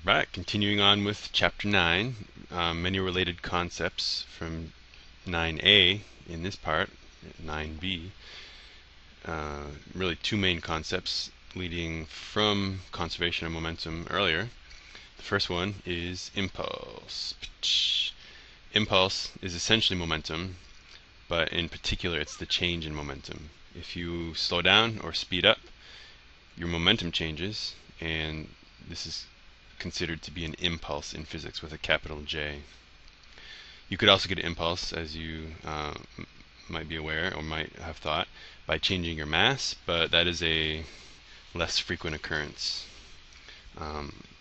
Right, continuing on with Chapter 9, many related concepts from 9a in this part, 9b. Really two main concepts leading from conservation of momentum earlier. The first one is impulse. Impulse is essentially momentum, but in particular it's the change in momentum. If you slow down or speed up, your momentum changes, and this is considered to be an impulse in physics with a capital J. You could also get an impulse, as you might be aware or might have thought, by changing your mass, but that is a less frequent occurrence.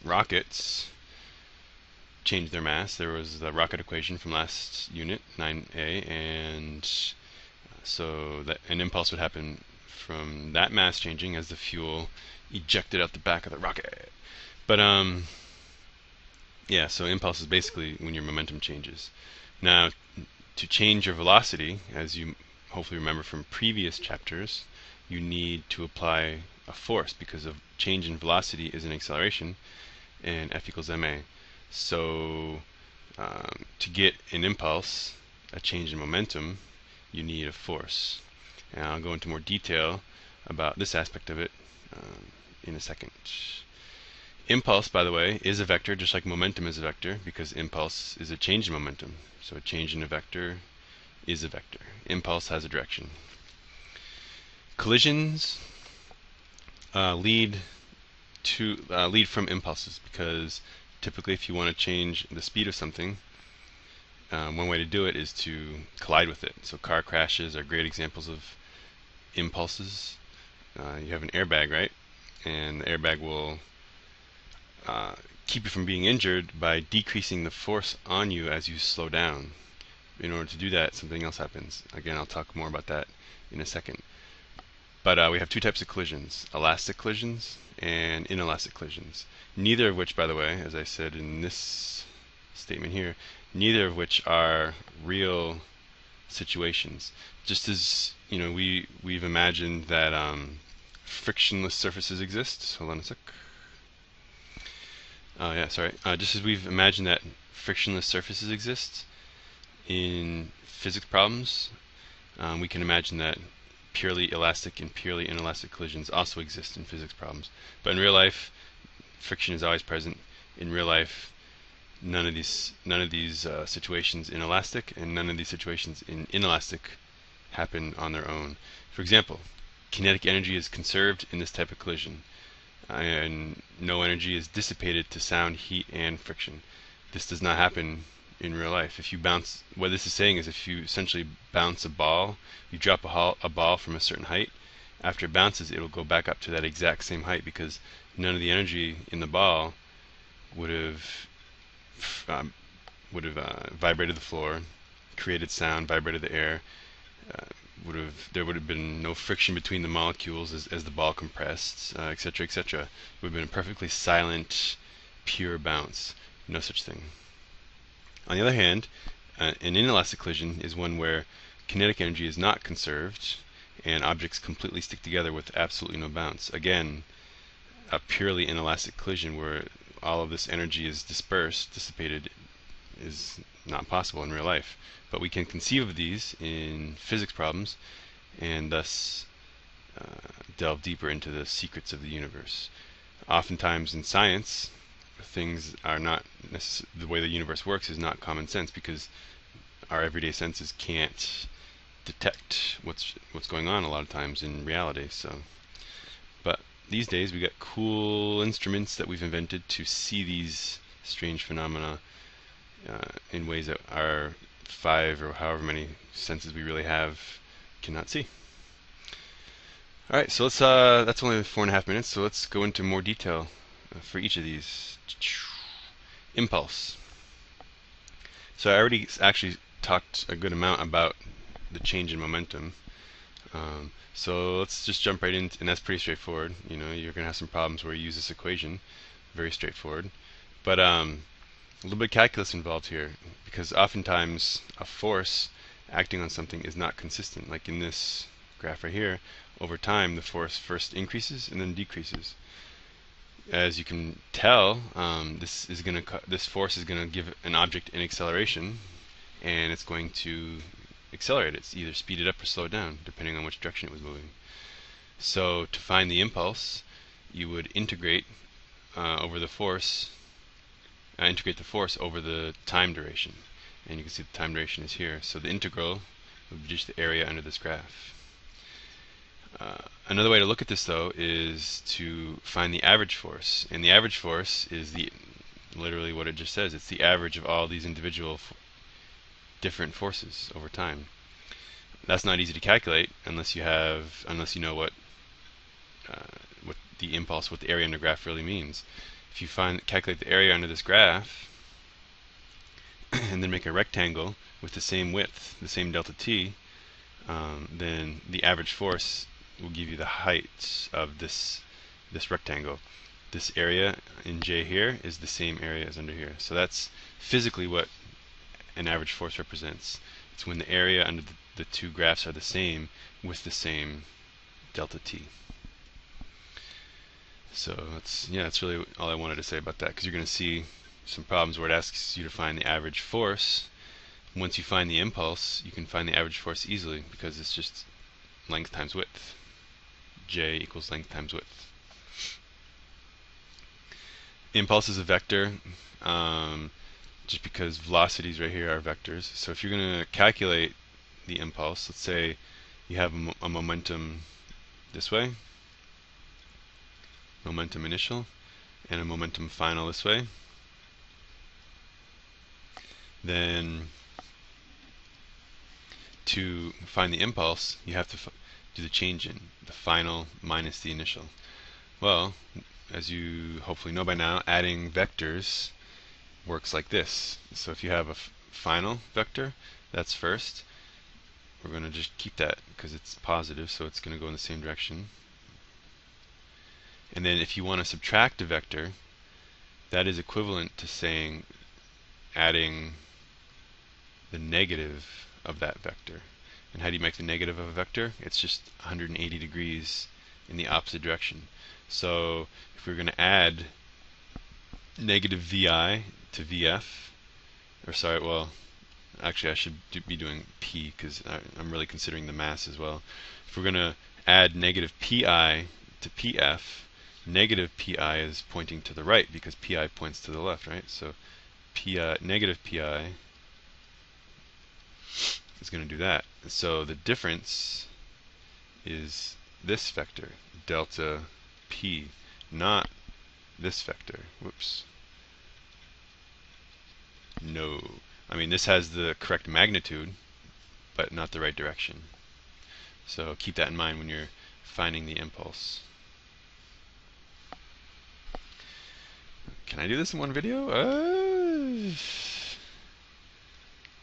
Rockets change their mass. There was the rocket equation from last unit, 9a, and so that an impulse would happen from that mass changing as the fuel ejected out the back of the rocket. But yeah, so impulse is basically when your momentum changes. Now, to change your velocity, as you hopefully remember from previous chapters, you need to apply a force because of change in velocity is an acceleration, and F equals ma. So to get an impulse, a change in momentum, you need a force. And I'll go into more detail about this aspect of it in a second. Impulse, by the way, is a vector just like momentum is a vector, because impulse is a change in momentum. So a change in a vector is a vector. Impulse has a direction. Collisions lead from impulses, because typically if you want to change the speed of something, one way to do it is to collide with it. So car crashes are great examples of impulses. You have an airbag, right? And the airbag will keep you from being injured by decreasing the force on you as you slow down. In order to do that, something else happens. Again, I'll talk more about that in a second. But we have two types of collisions: elastic collisions and inelastic collisions. Neither of which, by the way, as I said in this statement here, neither of which are real situations. Just as we've imagined that frictionless surfaces exist. Hold on a sec. Just as we've imagined that frictionless surfaces exist in physics problems, we can imagine that purely elastic and purely inelastic collisions also exist in physics problems. But in real life, friction is always present. In real life, none of these situations in elastic and none of these situations in inelastic happen on their own. For example, kinetic energy is conserved in this type of collision, and no energy is dissipated to sound, heat, and friction. This does not happen in real life. If you bounce, what this is saying is if you essentially bounce a ball, you drop a ball from a certain height, after it bounces it will go back up to that exact same height, because none of the energy in the ball would have vibrated the floor, created sound, vibrated the air. There would have been no friction between the molecules as the ball compressed, etc., etc. It would have been a perfectly silent, pure bounce. No such thing. On the other hand, an inelastic collision is one where kinetic energy is not conserved and objects completely stick together with absolutely no bounce. Again, a purely inelastic collision where all of this energy is dissipated, is not possible in real life. But we can conceive of these in physics problems and thus delve deeper into the secrets of the universe. Oftentimes in science, things are not the way the universe works is not common sense, because our everyday senses can't detect what's going on a lot of times in reality. But these days we got cool instruments that we've invented to see these strange phenomena in ways that our 5 or however many senses we really have cannot see. Alright, so let's that's only 4.5 minutes, so let's go into more detail for each of these. Impulse. So I already actually talked a good amount about the change in momentum. So let's just jump right in, and that's pretty straightforward. You're going to have some problems where you use this equation. Very straightforward. But a little bit of calculus involved here, because oftentimes a force acting on something is not consistent. Like in this graph right here, over time the force first increases and then decreases. as you can tell, this force is gonna give an object an acceleration, and it's going to accelerate it. It's either speed it up or slow it down, depending on which direction it was moving. So to find the impulse, you would integrate over the force, integrate the force over the time duration, and you can see the time duration is here. So the integral would reduce the area under this graph. Another way to look at this, though, is to find the average force, and the average force is literally what it just says. It's the average of all these individual different forces over time. That's not easy to calculate unless you know what the impulse, what the area under graph really means. If you calculate the area under this graph and then make a rectangle with the same width, the same delta t, then the average force will give you the height of this rectangle. This area in J here is the same area as under here. So that's physically what an average force represents. It's when the area under the two graphs are the same with the same delta t. So that's really all I wanted to say about that, because you're going to see some problems where it asks you to find the average force. Once you find the impulse, you can find the average force easily, because it's just length times width. J equals length times width. Impulse is a vector, just because velocities right here are vectors. So if you're going to calculate the impulse, let's say you have a momentum this way, momentum initial, and a momentum final this way, then to find the impulse, you have to do the change in the final minus the initial. Well, as you hopefully know by now, adding vectors works like this. So if you have a final vector, that's first. We're going to just keep that because it's positive, so it's going to go in the same direction. And then if you want to subtract a vector, that is equivalent to saying adding the negative of that vector. And how do you make the negative of a vector? It's just 180 degrees in the opposite direction. So if we're going to add negative VI to VF, or sorry, well, actually I should be doing P, because I'm really considering the mass as well. If we're going to add negative PI to PF, negative PI is pointing to the right because PI points to the left, right? So negative PI is going to do that. So the difference is this vector, delta P, not this vector. Whoops. No. I mean, this has the correct magnitude, but not the right direction. So keep that in mind when you're finding the impulse. Can I do this in one video?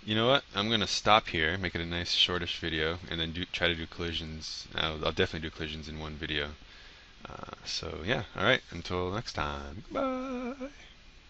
You know what? I'm going to stop here, make it a nice shortish video, and then try to do collisions. I'll definitely do collisions in one video. So yeah, alright, until next time. Goodbye!